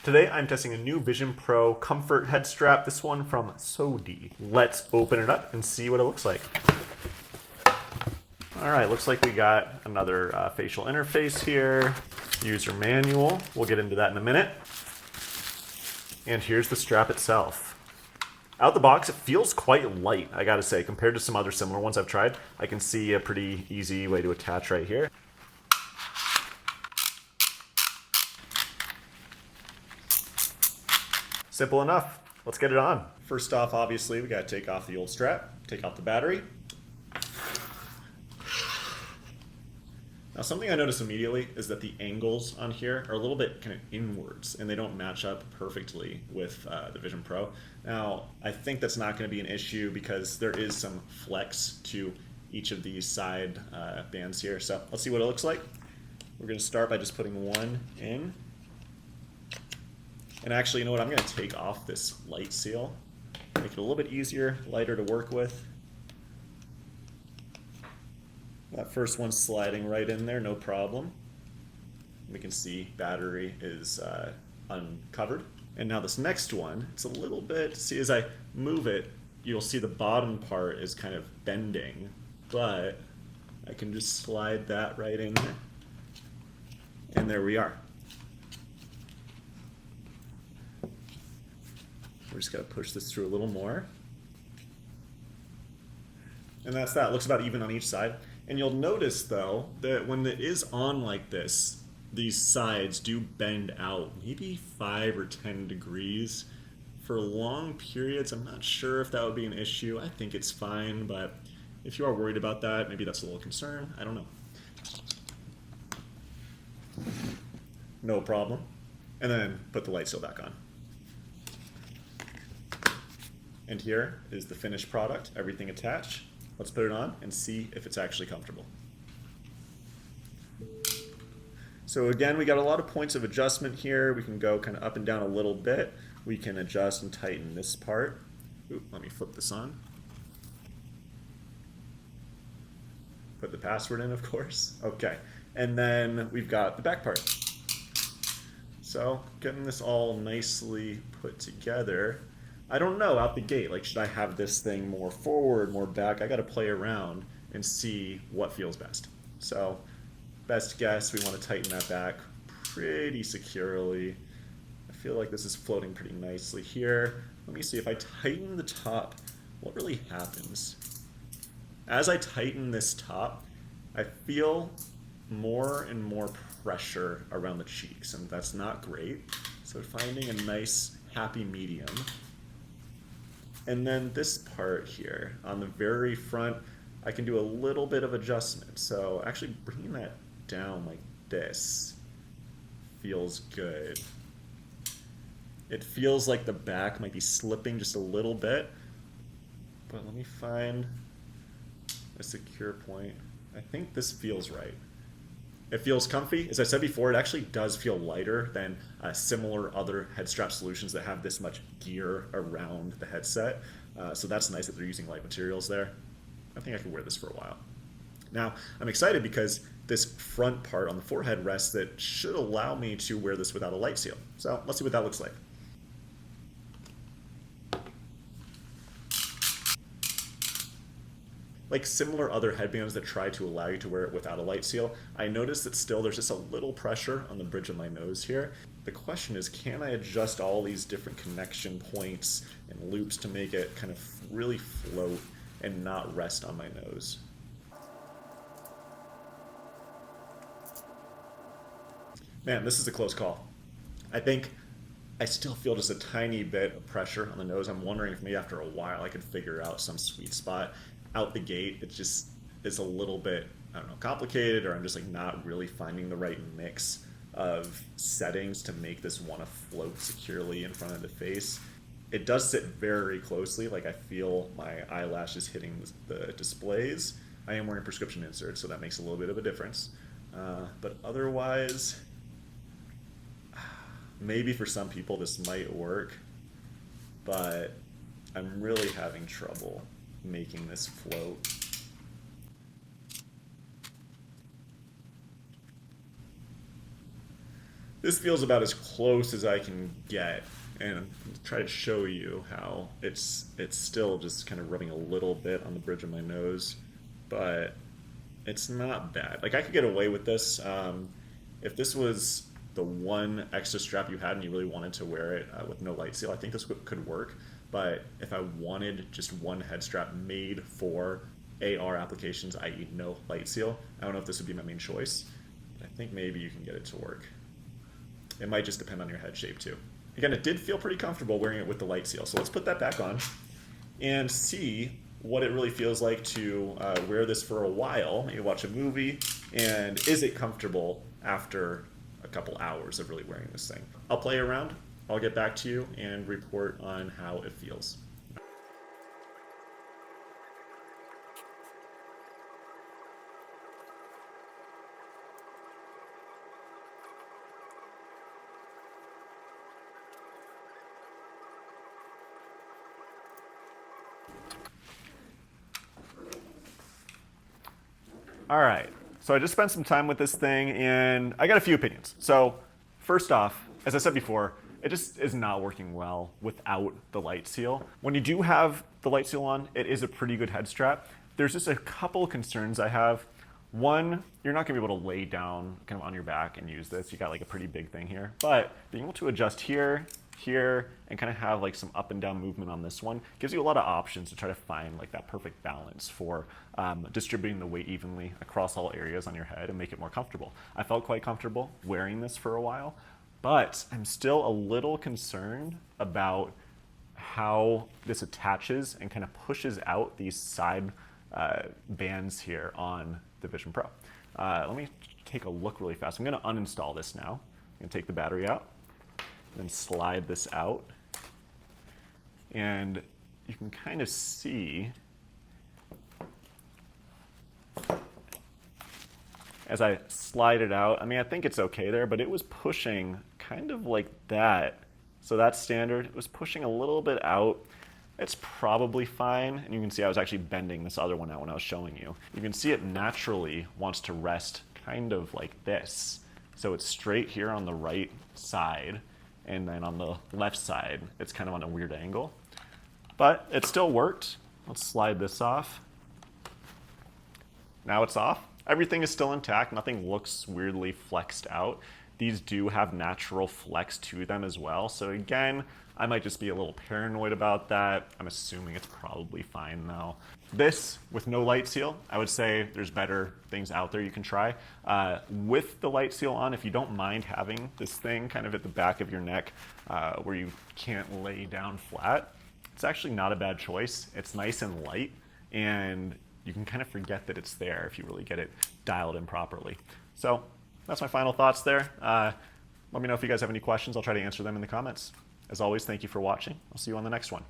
Today I'm testing a new Vision Pro comfort head strap, this one from SODI. Let's open it up and see what it looks like. Alright, looks like we got another facial interface here, user manual, we'll get into that in a minute. And here's the strap itself. Out the box, it feels quite light, I gotta say, compared to some other similar ones I've tried. I can see a pretty easy way to attach right here. Simple enough. Let's get it on. First off, obviously, we gotta take off the old strap, take off the battery. Now, something I noticed immediately is that the angles on here are a little bit kind of inwards, and they don't match up perfectly with the Vision Pro. Now, I think that's not going to be an issue because there is some flex to each of these side bands here. So let's see what it looks like. We're going to start by just putting one in. And actually, you know what? I'm going to take off this light seal, make it a little bit easier, lighter to work with. That first one's sliding right in there, no problem. We can see battery is uncovered. And now this next one, it's a little bit, see as I move it, you'll see the bottom part is kind of bending, but I can just slide that right in there. And there we are. We're just gonna push this through a little more. And that's that, it looks about even on each side. And you'll notice though, that when it is on like this, these sides do bend out maybe 5 or 10 degrees. For long periods, I'm not sure if that would be an issue. I think it's fine, but if you are worried about that, maybe that's a little concern, I don't know. No problem. And then put the light seal back on. And here is the finished product, everything attached. Let's put it on and see if it's actually comfortable. So again, we got a lot of points of adjustment here. We can go kind of up and down a little bit. We can adjust and tighten this part. Ooh, let me flip this on. Put the password in, of course. Okay, and then we've got the back part. So getting this all nicely put together. I don't know out the gate, like should I have this thing more forward, more back? I gotta play around and see what feels best. So best guess, we wanna tighten that back pretty securely. I feel like this is floating pretty nicely here. Let me see, if I tighten the top, what really happens? As I tighten this top, I feel more and more pressure around the cheeks, and that's not great. So finding a nice happy medium. And then this part here, on the very front, I can do a little bit of adjustment. So actually bringing that down like this feels good. It feels like the back might be slipping just a little bit, but let me find a secure point. I think this feels right. It feels comfy. As I said before, it actually does feel lighter than similar other head strap solutions that have this much gear around the headset. So that's nice that they're using light materials there. I think I could wear this for a while. Now, I'm excited because this front part on the forehead rests that should allow me to wear this without a light seal. So let's see what that looks like. Like similar other headbands that try to allow you to wear it without a light seal, I noticed that still there's just a little pressure on the bridge of my nose here. The question is, can I adjust all these different connection points and loops to make it kind of really float and not rest on my nose? Man, this is a close call. I think I still feel just a tiny bit of pressure on the nose. I'm wondering if maybe after a while I could figure out some sweet spot. Out the gate, it just is a little bit, I don't know, complicated, or I'm just like not really finding the right mix of settings to make this want to float securely in front of the face. It does sit very closely, like I feel my eyelashes hitting the displays. I am wearing prescription inserts, so that makes a little bit of a difference. But otherwise, maybe for some people this might work, but I'm really having trouble making this float. This feels about as close as I can get, and try to show you how it's still just kind of rubbing a little bit on the bridge of my nose, but it's not bad. Like I could get away with this if this was the one extra strap you had and you really wanted to wear it with no light seal. I think this could work. But if I wanted just one head strap made for AR applications, i.e., no light seal, I don't know if this would be my main choice. But I think maybe you can get it to work. It might just depend on your head shape too. Again, it did feel pretty comfortable wearing it with the light seal. So let's put that back on and see what it really feels like to wear this for a while. Maybe watch a movie, and is it comfortable after a couple hours of really wearing this thing? I'll play around, I'll get back to you and report on how it feels. All right, so I just spent some time with this thing and I got a few opinions. So first off, as I said before, it just is not working well without the light seal. When you do have the light seal on, it is a pretty good head strap. There's just a couple concerns I have. One, you're not gonna be able to lay down kind of on your back and use this. You got like a pretty big thing here, but being able to adjust here, here, and kind of have like some up and down movement on this one gives you a lot of options to try to find like that perfect balance for distributing the weight evenly across all areas on your head and make it more comfortable. I felt quite comfortable wearing this for a while, but I'm still a little concerned about how this attaches and kind of pushes out these side bands here on the Vision Pro. Let me take a look really fast. I'm going to uninstall this now. I'm going to take the battery out, then slide this out, and you can kind of see as I slide it out. I mean, I think it's okay there, but it was pushing kind of like that. So that's standard. It was pushing a little bit out. It's probably fine, and you can see I was actually bending this other one out when I was showing you. You can see it naturally wants to rest kind of like this. So it's straight here on the right side, and then on the left side, it's kind of on a weird angle. But it still worked. Let's slide this off. Now it's off. Everything is still intact. Nothing looks weirdly flexed out. These do have natural flex to them as well. So again, I might just be a little paranoid about that. I'm assuming it's probably fine though. This, with no light seal, I would say there's better things out there you can try. With the light seal on, if you don't mind having this thing kind of at the back of your neck where you can't lay down flat, it's actually not a bad choice. It's nice and light, and you can kind of forget that it's there if you really get it dialed in properly. So that's my final thoughts there. Let me know if you guys have any questions. I'll try to answer them in the comments. As always, thank you for watching. I'll see you on the next one.